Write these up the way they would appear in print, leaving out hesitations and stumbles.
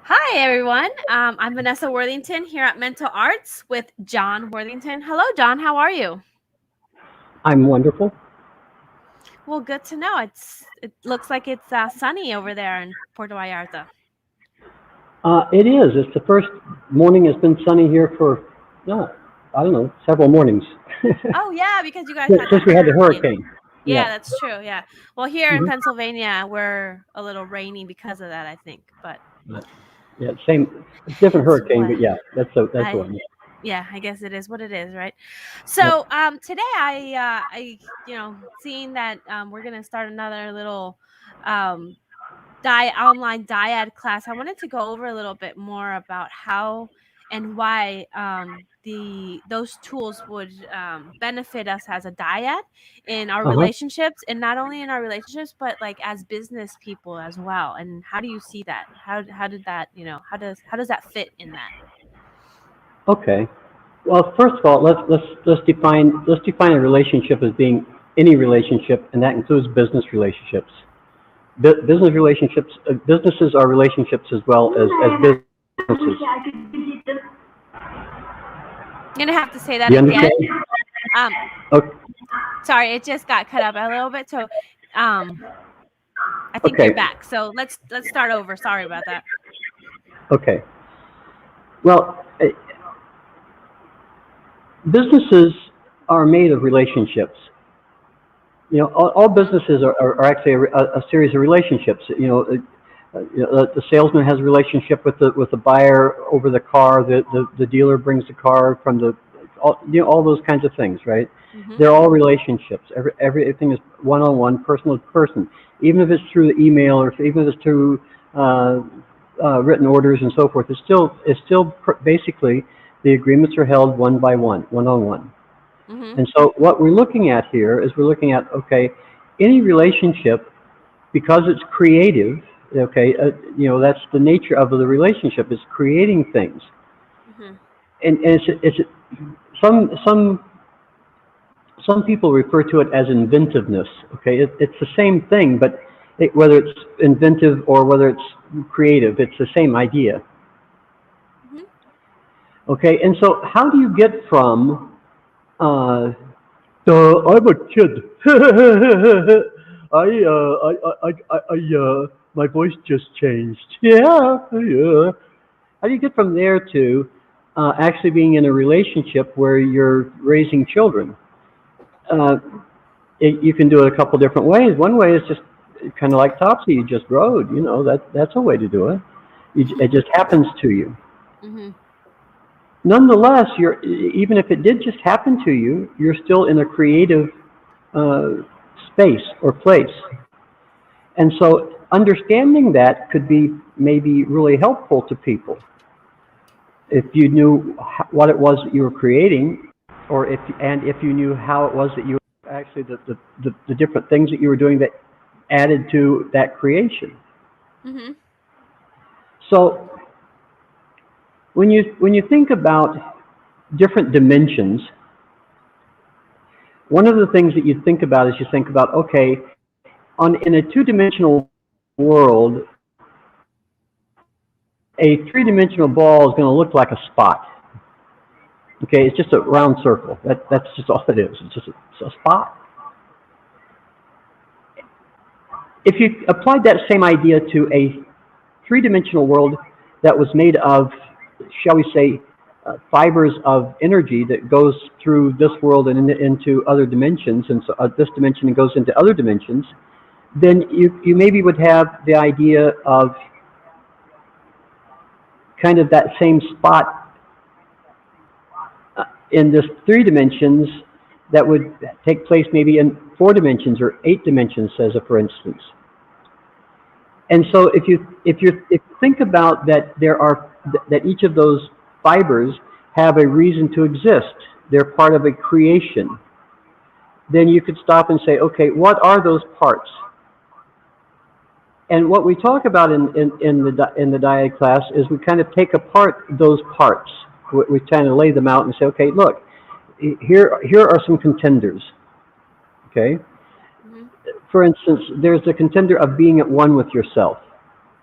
Hi, everyone. I'm Vanessa Worthington here at Mental Arts with John Worthington. Hello, John. How are you? I'm wonderful. Well, good to know. It looks like it's sunny over there in Puerto Vallarta. It is. It's the first morning it's been sunny here for, no, I don't know, several mornings. Oh, yeah, because you guys had Since that we had the hurricane. hurricane. Yeah, Yeah. that's true. Yeah. Well, here in hmm Pennsylvania, we're a little rainy because of that, I think. But Yeah, same, different it's hurricane, what but yeah, that's the I one. yeah, I guess it is what it is, right? Yep. So, today seeing that we're gonna start another little um online dyad class, I wanted to go over a little bit more about how and why the those tools would benefit us as a dyad in our Uh-huh. relationships, and not only in our relationships but like as business people as well. And how do you see that? How did that, how does that fit in that? Okay. Well, first of all, let's define a relationship as being any relationship, and that includes business relationships. Business relationships, businesses are relationships as well as businesses. I'm gonna have to say Do that you again. understand? um Okay. Sorry, it just got cut up a little bit. So um I think you're Okay. back, so let's start over. Sorry about that. Okay. Well, businesses are made of relationships. All Mhm. businesses are actually a series of relationships. The salesman has a relationship with the buyer over the car. The dealer brings the car from all those kinds of things, right? Mhm. They're all relationships. Everything is one-on-one, person to person. Even if it's through the email or even if it's through uh, written orders and so forth, it's still basically the agreements are held one by one, one-on-one. Mhm. And so what we're looking at here is we're looking at, okay, any relationship, because it's creative, okay, that's the nature of the relationship, is creating things. Mhm. And some people refer to it as inventiveness, okay? It's the same thing, but whether it's inventive or whether it's creative, it's the same idea, Mhm. okay? And so how do you get from, uh, I'm a kid. My voice just changed. Yeah, yeah. How do you get from there to actually being in a relationship where you're raising children? Uh, you can do it a couple different ways. One way is just kind of like Topsy, you just rode. That's a way to do it. It just happens to you. Mhm. Nonetheless, even if it did just happen to you, you're still in a creative uh, space or place. And so understanding that could be maybe really helpful to people if you knew what it was that you were creating, or if you knew how it was that you were actually the different things that you were doing that added to that creation. Mhm. So when you think about different dimensions, one of the things that you think about is you think about, okay, in a two-dimensional world, a three-dimensional ball is going to look like a spot. Okay, it's just a round circle. That's just all it is. It's a spot. If you applied that same idea to a three-dimensional world that was made of, shall we say, fibers of energy that goes through this world and into other dimensions, and so this dimension goes into other dimensions, then you maybe would have the idea of kind of that same spot in this three dimensions that would take place maybe in four dimensions or eight dimensions, as a for instance. And so if you think about that, that each of those fibers have a reason to exist. They're part of a creation. Then you could stop and say, okay, what are those parts? And what we talk about in the Dyad class is we kind of take apart those parts. We kind of lay them out and say, okay, look, here are some contenders. Okay, Mhm. for instance, there's the contender of being at one with yourself.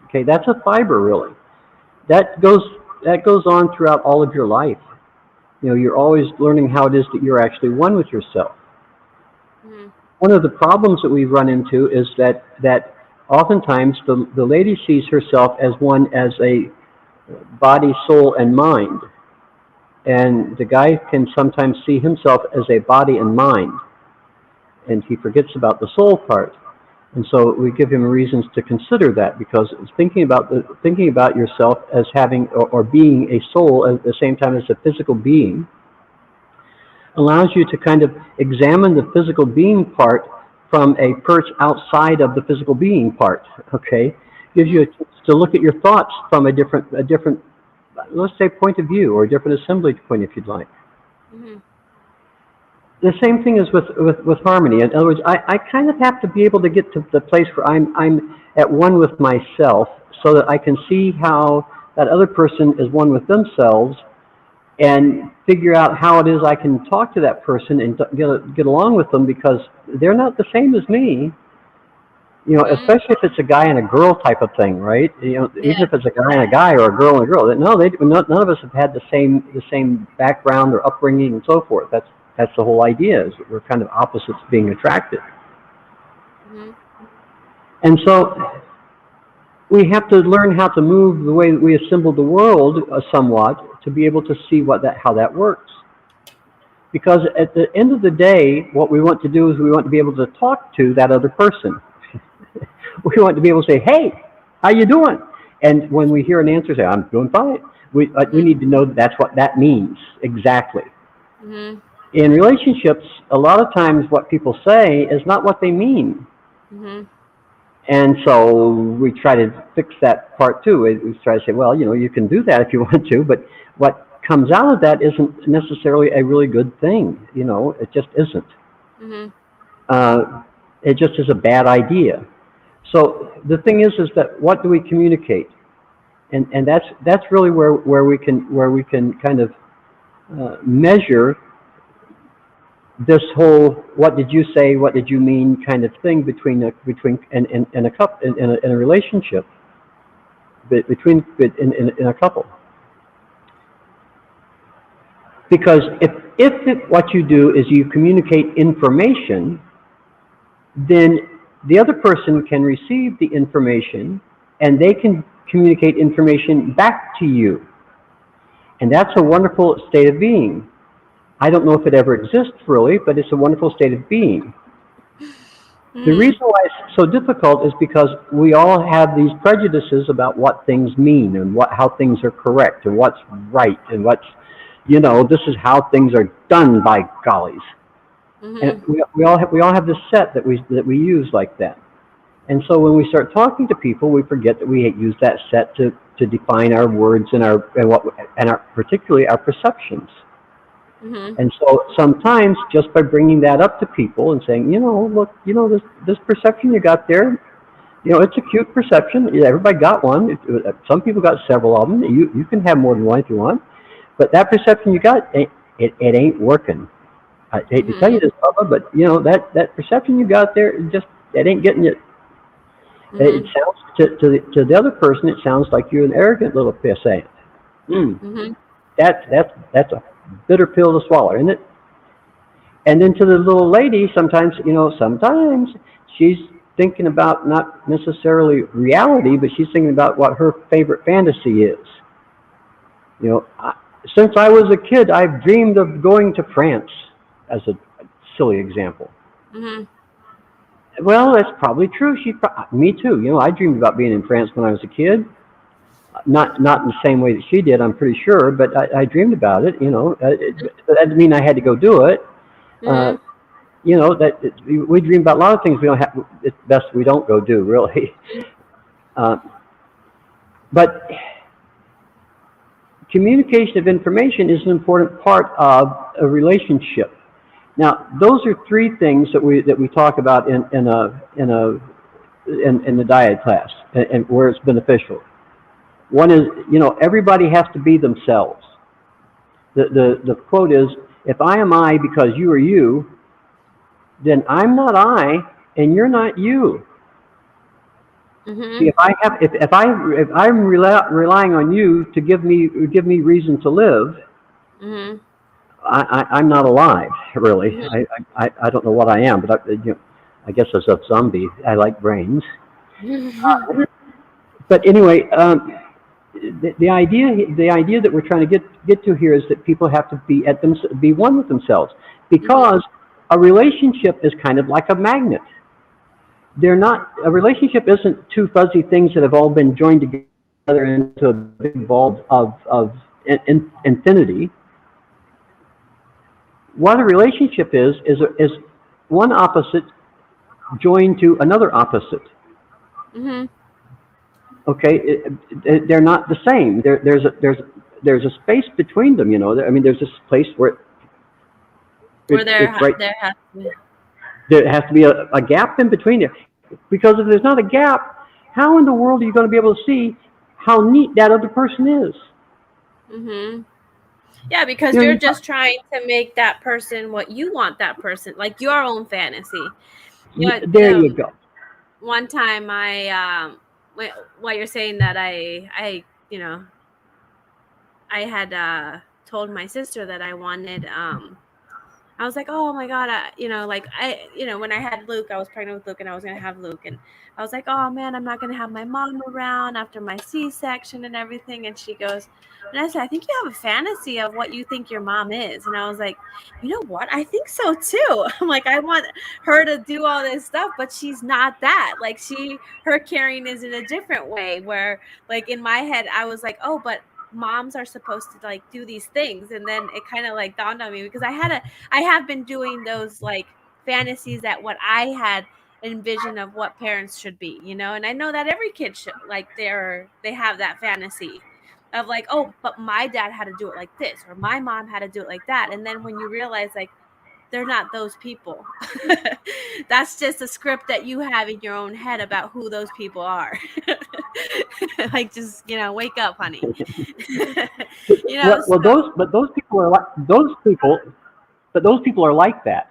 Okay, that's a fiber really. that goes on throughout all of your life. You're always learning how it is that you're actually one with yourself. Mhm. One of the problems that we run into is that oftentimes the lady sees herself as one as a body, soul, and mind, and the guy can sometimes see himself as a body and mind, and he forgets about the soul part. And so we give him reasons to consider that, because thinking about yourself as having or being a soul at the same time as a physical being allows you to kind of examine the physical being part from a perch outside of the physical being part. Okay, gives you a chance to look at your thoughts from a different, let's say, point of view, or a different assemblage point, if you'd like. Mhm. The same thing is with harmony. In other words, I kind of have to be able to get to the place where I'm at one with myself, so that I can see how that other person is one with themselves, and figure out how it is I can talk to that person and get along with them, because they're not the same as me. Mhm. Especially if it's a guy and a girl type of thing, right? Even Yeah. if it's a guy and a guy, or a girl and a girl, no, none of us have had the same background or upbringing and so forth. That's the whole idea, is that we're kind of opposites being attracted. Mhm. And so we have to learn how to move the way that we assemble the world somewhat, to be able to see how that works. Because at the end of the day, what we want to do is we want to be able to talk to that other person. We want to be able to say, "Hey, how you doing?" And when we hear an answer, say, "I'm doing fine." We Mhm. need to know that that's what that means exactly. Mhm. In relationships, a lot of times what people say is not what they mean. Mhm. And so we try to fix that part too. We try to say, well, you can do that if you want to, but what comes out of that isn't necessarily a really good thing. It just isn't. Mhm. Uh, it just is a bad idea. So the thing is that what do we communicate? And that's really where we can kind of measure this whole "what did you say, what did you mean" kind of thing between in a couple, in a relationship, between in a couple. Because if what you do is you communicate information, then the other person can receive the information, and they can communicate information back to you. And that's a wonderful state of being. I don't know if it ever exists really, but it's a wonderful state of being. The Mhm. reason why it's so difficult is because we all have these prejudices about what things mean, and how things are correct, and what's right, and this is how things are done, by gollies. And Mhm. we all have this set that we use like that. And so when we start talking to people, we forget that we use that set to define our words and particularly our perceptions. Mhm. And so sometimes, just by bringing that up to people and saying, look, this perception you got there, it's a cute perception. Yeah, everybody got one. Some people got several of them. You can have more than one if you want, but that perception you got, it ain't working. I hate to tell you Mhm. this, Bubba, but that perception you got there, it ain't getting it. It Mhm. sounds to the other person, it sounds like you're an arrogant little pissant. Mm, Mhm. that's a bitter pill to swallow, isn't it? And then to the little lady, sometimes she's thinking about not necessarily reality, but she's thinking about what her favorite fantasy is. You know, I, since I was a kid, I've dreamed of going to France, as a silly example. Mhm. Well, that's probably true. Me too. I dreamed about being in France when I was a kid. Not in the same way that she did, I'm pretty sure, but I dreamed about it. But that didn't mean I had to go do it. Uh, Mhm. we dream about a lot of things we don't have. It's best we don't go do, really. Uh, but communication of information is an important part of a relationship. Now, those are three things that we talk about in the Dyad class, and where it's beneficial. One is, everybody has to be themselves. The quote is, "If I am I because you are you, then I'm not I, and you're not you." See, Mhm. if I'm relying on you to give me reason to live, Mhm. I'm not alive, really. Mhm. I don't know what I am, but I guess as a zombie, I like brains. But anyway, the idea that we're trying to get to here is that people have to be one with themselves, Mhm. because a relationship is kind of like a magnet. They're not A relationship isn't two fuzzy things that have all been joined together into a big ball of infinity. What a relationship is one opposite joined to another opposite. Mhm. Okay, they're not the same. There's a space between them. I mean, there's this place where Where it's right. there has to be. There has to be a gap in between there, because if there's not a gap, how in the world are you going to be able to see how neat that other person is? Mhm. Yeah, because You you're know, just trying to make that person what you want that person, like your own fantasy. What there you go. one time what you're saying that I had told my sister that I wanted I was like, oh my God, when I had Luke, I was pregnant with Luke and I was going to have Luke. And I was like, oh man, I'm not going to have my mom around after my C-section and everything. And she goes, Vanessa, I think you have a fantasy of what you think your mom is. And I was like, you know what? I think so too. I'm like, I want her to do all this stuff, but she's not that. Like her caring is in a different way where like in my head, I was like, oh, but moms are supposed to like do these things. And then it kind of like dawned on me because I have been doing those like fantasies that what I had envisioned of what parents should be, and I know that every kid should like they have that fantasy of like, oh, but my dad had to do it like this, or my mom had to do it like that. And then when you realize like they're not those people. That's just a script that you have in your own head about who those people are. Like just, wake up, honey. Well, So those people are like that.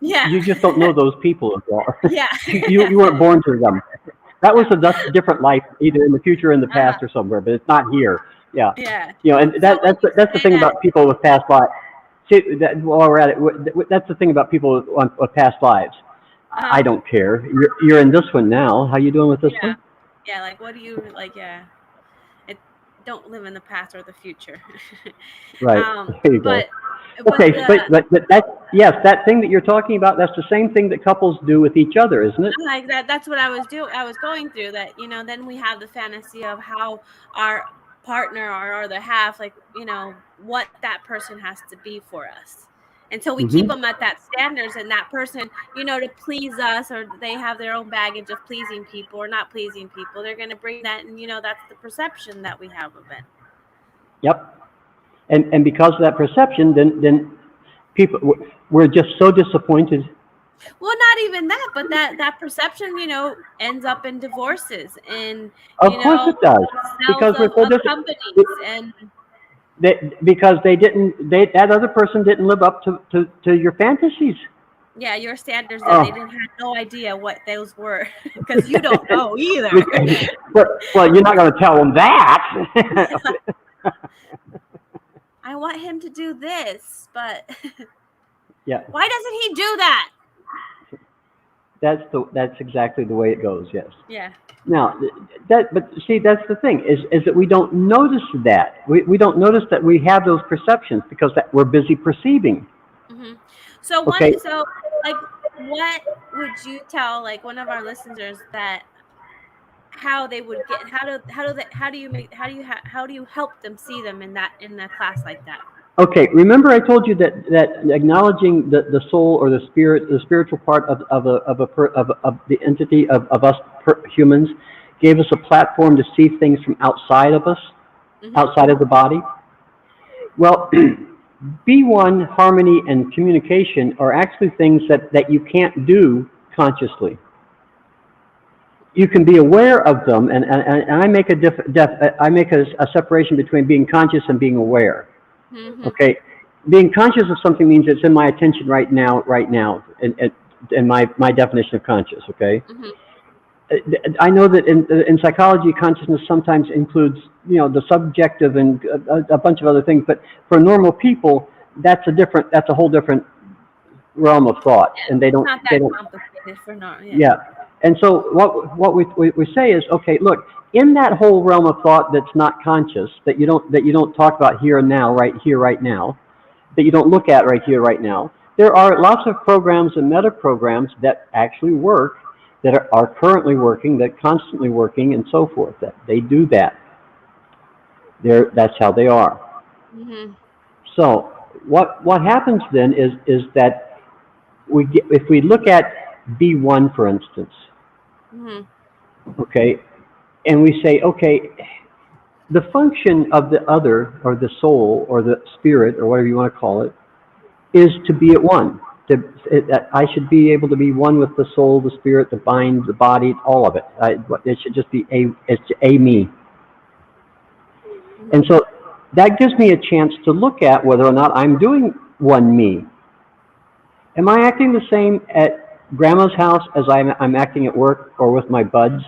yeah. You just don't know those people as well. Yeah. You weren't born to them. That was a different life, either in the future or in the Uh-huh. past or somewhere, but it's not here. Yeah, Yeah. and So when you that's the say thing that, about people with past lives. See, while we're at it, that's the thing about people with past lives. I uh, don't care. You're in this one now. How you doing with this yeah, one? yeah, like what do you like? Yeah, it don't live in the past or the future. Right. There you go. But but Okay, but that, yes, that thing that you're talking about, that's the same thing that couples do with each other, isn't it? like that's what I was going through that, then we have the fantasy of how our partner or other half, like, what that person has to be for us. And so we keep Hmm. them at that standards and that person, to please us, or they have their own baggage of pleasing people or not pleasing people. They're going to bring that, and that's the perception that we have of it. Yep. And because of that perception, then people, we're just so disappointed. Well, not even that, but that perception, ends up in divorces and, Of course it does, sales because we're so of companies and because that other person didn't live up to your fantasies. yeah, your standards that they Oh, didn't have no idea what those were because you don't know either. well, you're not going to tell them that. I want him to do this, but Yeah, why doesn't he do that? that's exactly the way it goes. Yes. Yeah. Now, but see, that's the thing is that we don't notice that. We don't notice that we have those perceptions because we're busy perceiving. Hmm. Okay. So like, what would you tell like one of our listeners that how they would get how do you help them see them in a class like that? Okay. Remember, I told you that acknowledging the soul or the spiritual part of the entity of us humans gave us a platform to see things from outside of us, Hmm. outside of the body. Well, B1, harmony, and communication are actually things that you can't do consciously. You can be aware of them, and I make I make a separation between being conscious and being aware. Hmm. Okay, being conscious of something means it's in my attention right now, and my definition of conscious. Okay, Hmm. I know that in psychology, consciousness sometimes includes, the subjective and a bunch of other things. But for normal people, that's a whole different realm of thought, and It's not that complicated for not. Yeah. Yeah, and so what we say is, okay, look, in that whole realm of thought that's not conscious, that you don't talk about here and now, right here, right now, that you don't look at right here, right now. There are lots of programs and meta programs that actually work, that are currently working, that constantly working, and so forth. That they do that. That's how they are. Mm-hmm. So what happens then is that if we look at B1, for instance, okay, and we say, okay, the function of the other, or the soul, or the spirit, or whatever you want to call it, is to be at one. I should be able to be one with the soul, the spirit, the mind, the body, all of it. It should just be it's a me. And so that gives me a chance to look at whether or not I'm doing one me. Am I acting the same at grandma's house as I'm acting at work, or with my buds,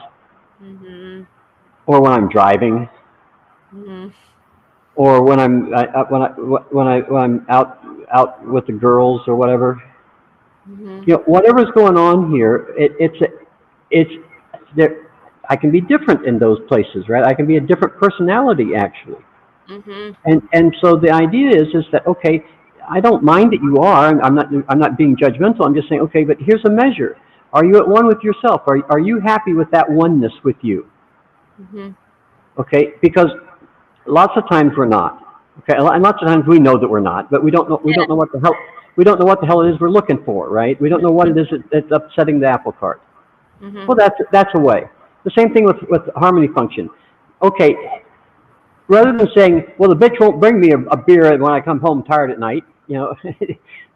or when I'm driving, or when I'm out with the girls or whatever? Whatever's going on here, it's there. I can be different in those places, right? I can be a different personality, actually. And so the idea is that, okay, I don't mind that you are. I'm not being judgmental. I'm just saying, okay, but here's a measure. Are you at one with yourself? Are you happy with that oneness with you? Okay, because lots of times we're not. Okay, and lots of times we know that we're not, but we don't know what the hell. We don't know what the hell it is we're looking for, right? We don't know what it is that's upsetting the apple cart. Well, that's a way. The same thing with harmony function. Okay, rather than saying, well, the bitch won't bring me a beer when I come home tired at night,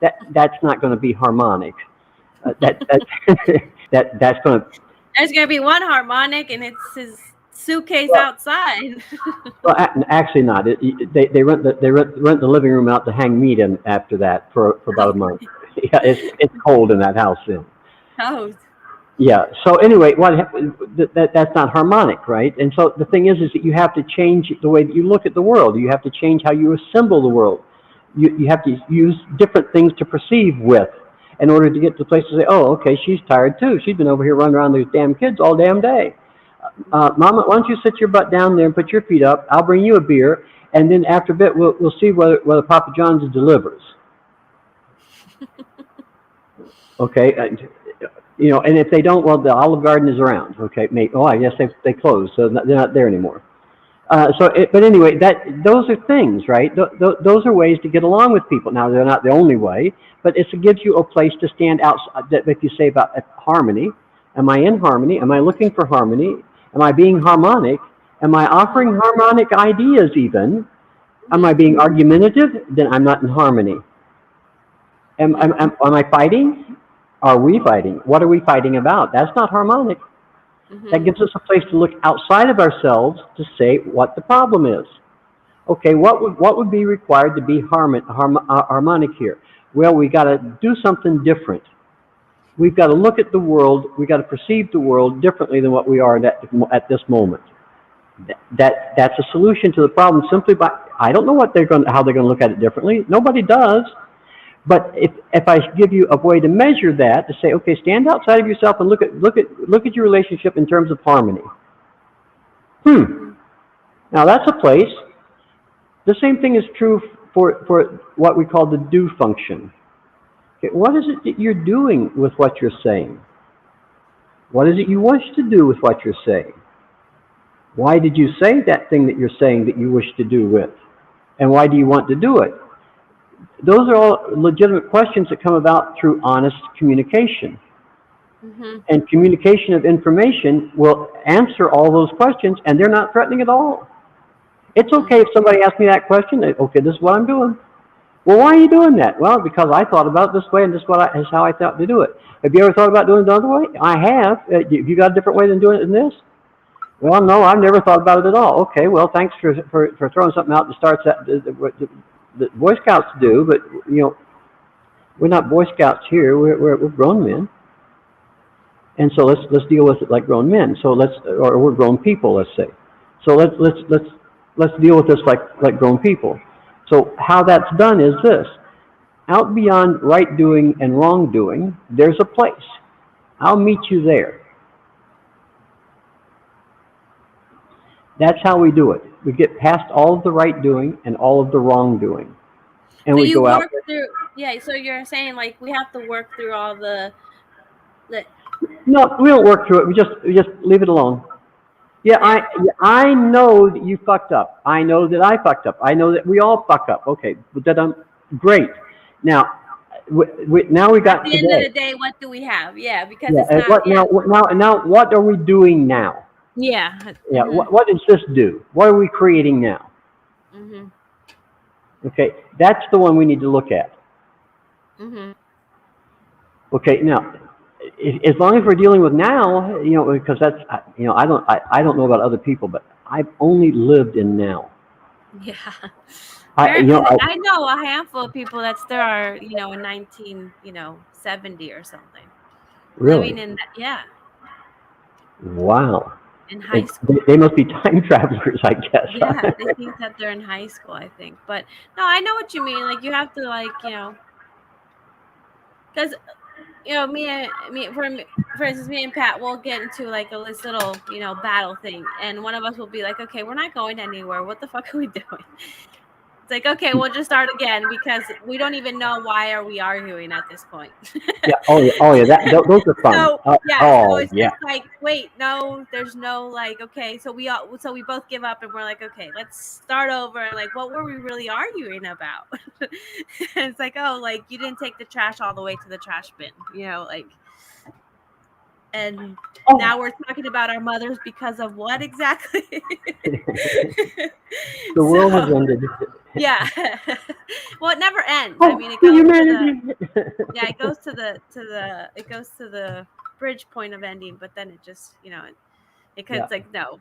that's not going to be harmonic. That's going to. There's going to be one harmonic, and it's his suitcase outside. Well, actually not. They rent the living room out to hang meat in after that for about a month. Yeah, it's cold in that house then. Oh. Yeah. So anyway, that's not harmonic, right? And so the thing is that you have to change the way that you look at the world. You have to change how you assemble the world. You have to use different things to perceive with, in order to get to the place to say, oh, okay, she's tired too. She's been over here running around these damn kids all damn day. Mama, why don't you sit your butt down there and put your feet up? I'll bring you a beer, and then after a bit, we'll see whether Papa John's delivers. Okay, and if they don't, well, the Olive Garden is around. Okay, I guess they closed, so they're not there anymore. But anyway, those are things, right? Those are ways to get along with people. Now, they're not the only way, but it gives you a place to stand out. If you say about harmony, am I in harmony? Am I looking for harmony? Am I being harmonic? Am I offering harmonic ideas even? Am I being argumentative? Then I'm not in harmony. Am I fighting? Are we fighting? What are we fighting about? That's not harmonic. That gives us a place to look outside of ourselves to say what the problem is. Okay, what would be required to be harmonic here? Well, we got to do something different. We've got to look at the world. We've got to perceive the world differently than what we are at this moment. That's a solution to the problem simply by, I don't know how they're going to look at it differently. Nobody does. But if I give you a way to measure that, to say, okay, stand outside of yourself and look at your relationship in terms of harmony. Now that's a place. The same thing is true for what we call the do function. Okay, what is it that you're doing with what you're saying? What is it you wish to do with what you're saying? Why did you say that thing that you're saying that you wish to do with? And why do you want to do it? Those are all legitimate questions that come about through honest communication. And communication of information will answer all those questions, and they're not threatening at all. It's okay if somebody asks me that question. Okay, this is what I'm doing. Well, why are you doing that? Well, because I thought about it this way, and this is how I thought to do it. Have you ever thought about doing it another way? I have. Have you got a different way than doing it than this? Well, no, I've never thought about it at all. Okay, well, thanks for throwing something out that starts that Boy Scouts do, but we're not Boy Scouts here. We're grown men. And so let's deal with it like grown men. So or we're grown people, let's say. So let's deal with this like grown people. So how that's done is this: out beyond right doing and wrong doing, there's a place. I'll meet you there. That's how we do it. We get past all of the right doing and all of the wrong doing, and So we you go out. work through, yeah. So you're saying like we have to work through all the. No, we don't work through it. We just leave it alone. Yeah, I know that you fucked up. I know that I fucked up. I know that we all fuck up. Okay, but that great. Now, now we got At the today. end of the day, what do we have? Yeah, because Yeah, it's not. now, what are we doing now? Yeah. Yeah, what does this do? What are we creating now? Mhm. Okay, that's the one we need to look at. Mhm. Okay, now, as long as we're dealing with now, because that's, I don't know about other people, but I've only lived in now. Yeah. I I know a handful of people that still are, in 1970 or something, really, living in that. Yeah, wow. in high school. They must be time travelers, I guess. Yeah, they think that they're in high school, I think. But no, I know what you mean. Like you have to because for instance, me and Pat will get into like this little, battle thing, and one of us will be like, okay, we're not going anywhere. What the fuck are we doing? It's like, okay, we'll just start again because we don't even know why are we arguing at this point. Yeah. Oh yeah. Those are fun. So yeah, so Oh it's yeah. just like, wait, no, there's no like, okay, so we both give up and we're like, okay, let's start over. And like, what were we really arguing about? And it's like, oh, like you didn't take the trash all the way to the trash bin, like. And now we're talking about our mothers because of what exactly? The world has ended. Yeah. Well, it never ends. Oh, I mean, it goes humanity. it goes to the bridge point of ending, but then it just, it comes like, no,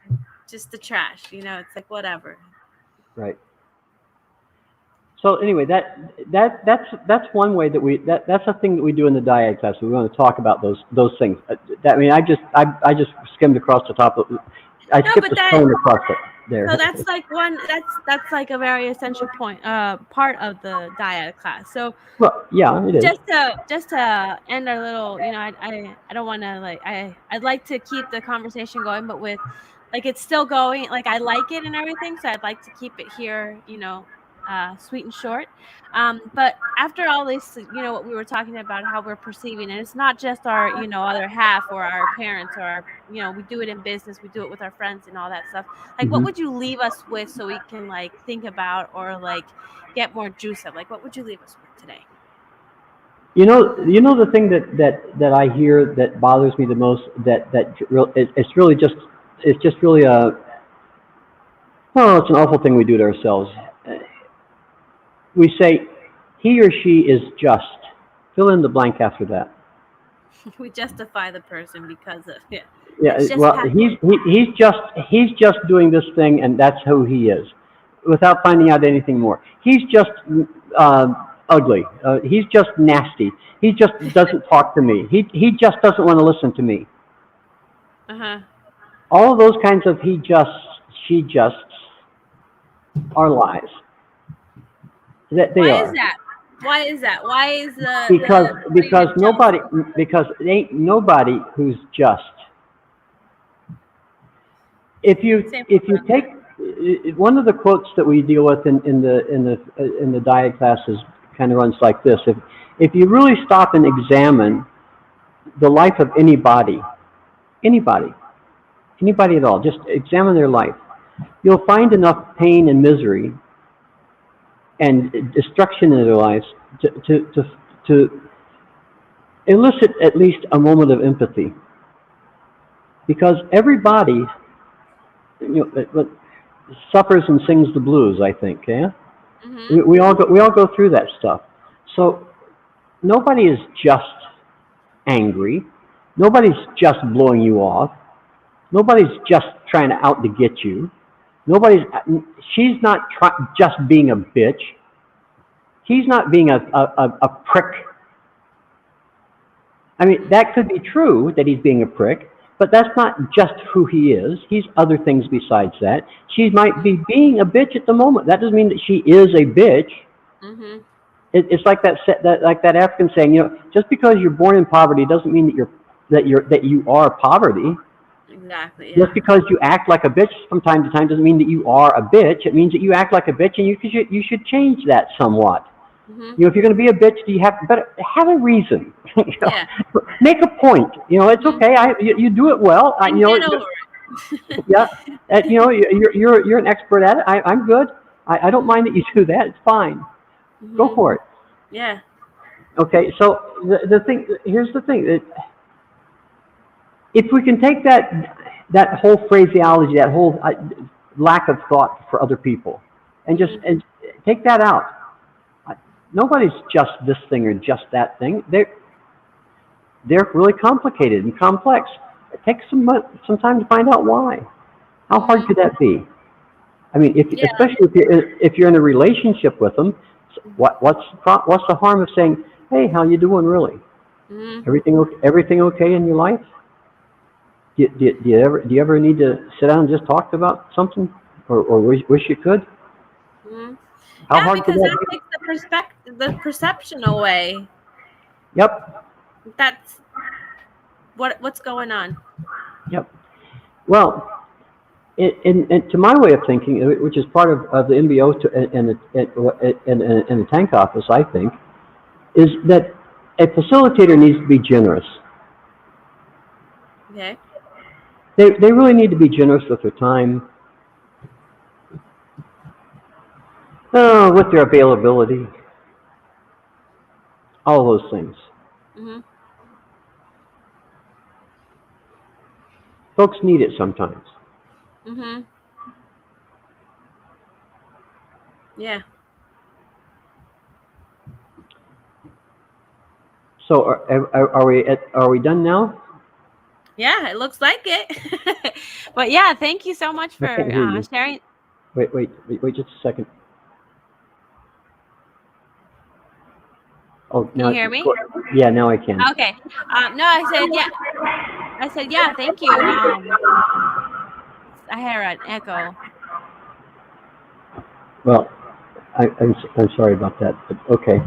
just the trash, it's like whatever. Right. So anyway, that's one way that that's a thing that we do in the Dyad class. We want to talk about those things. I mean, I just skimmed across the top of. I skipped the stone across it there. So that's like that's like a very essential point, part of the Dyad class. So well, yeah, it is. Just to end our little, I don't want to like I'd like to keep the conversation going, but with like it's still going. Like I like it and everything, so I'd like to keep it here, sweet and short. But after all this, what we were talking about, how we're perceiving, and it's not just our, other half or our parents or our, we do it in business, we do it with our friends and all that stuff. Like, what would you leave us with so we can like think about or like get more juice of? Like, what would you leave us with today? The thing that I hear that bothers me the most, it's just really it's an awful thing we do to ourselves. We say, he or she is just. Fill in the blank after that. We justify the person because of it. Yeah. Well, he's just doing this thing, and that's who he is, without finding out anything more. He's just ugly. He's just nasty. He just doesn't talk to me. He just doesn't want to listen to me. All of those kinds of he just, she just are lies. Why is that? Why is that? Why is because it ain't nobody who's just. If you take one of the quotes that we deal with in the Dyad classes, kind of runs like this: if you really stop and examine the life of anybody at all, just examine their life, you'll find enough pain and misery and destruction in their lives to elicit at least a moment of empathy. Because everybody, suffers and sings the blues, I think. Yeah, we all go through that stuff. So nobody is just angry. Nobody's just blowing you off. Nobody's just trying to out to get you. She's not just being a bitch. He's not being a prick. I mean, that could be true that he's being a prick, but that's not just who he is. He's other things besides that. She might be being a bitch at the moment. That doesn't mean that she is a bitch. Mhm. It's like that African saying, you know, just because you're born in poverty doesn't mean that you are poverty. Exactly. Just Yeah. because you act like a bitch from time to time doesn't mean that you are a bitch. It means that you act like a bitch, and you should change that somewhat. Mhm. You know, if you're going to be a bitch, you better have a reason. You know? Yeah. Make a point. You know, it's Mhm. okay. You do it well. You And know, get over it. yeah. You know, you're an expert at it. I'm good. I don't mind that you do that. It's fine. Go Mhm. for it. Yeah. Okay. So the thing here's the thing. If we can take that whole phraseology, that whole lack of thought for other people, and just Mhm. and take that out. Nobody's just this thing or just that thing. They're really complicated and complex. It takes some time to find out why. How hard Mhm. could that be? I mean, Yeah. especially if you're in a relationship with them, what's the harm of saying, "Hey, how you doing? Really? Mhm. Everything okay in your life? Do you ever need to sit down and just talk about something, or wish you could? Mhm. How Yeah, hard could because that that be?" takes the perception away. Yep, That's what's going on. yep. Well, to my way of thinking, which is part of the MBO and the tank office, I think, is that a facilitator needs to be generous. Okay. They really need to be generous with their time, with their availability, all those things. Mhm. Folks need it sometimes. Mhm. Yeah. So are we done now? Yeah, it looks like it. But yeah, thank you so much I for can't hear you. sharing. Wait just a second. Oh, Can you now, hear me? yeah, now I can. Okay. No, I said yeah. I said yeah. Thank you. I heard an echo. Well, I'm sorry about that, but okay.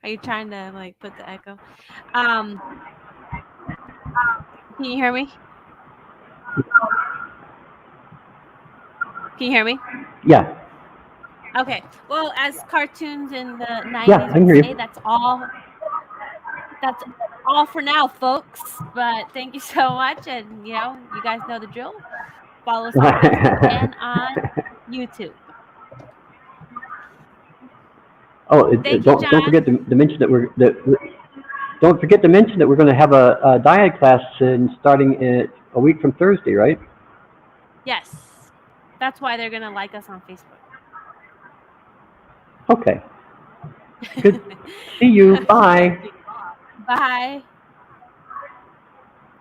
Are you trying to like put the echo? Um, can you hear me? Can you hear me? Yeah, Okay. Well, as cartoons in the yeah, 90s I can would hear say, you. that's all for now, folks. But thank you so much, and you guys know the drill. Follow us on Facebook and on YouTube. Oh, Thank you, don't John. forget to mention don't forget to mention that we're going to have a Dyad class starting a week from Thursday, right? Yes, that's why they're gonna like us on Facebook. Okay, good. See you. Bye. Bye.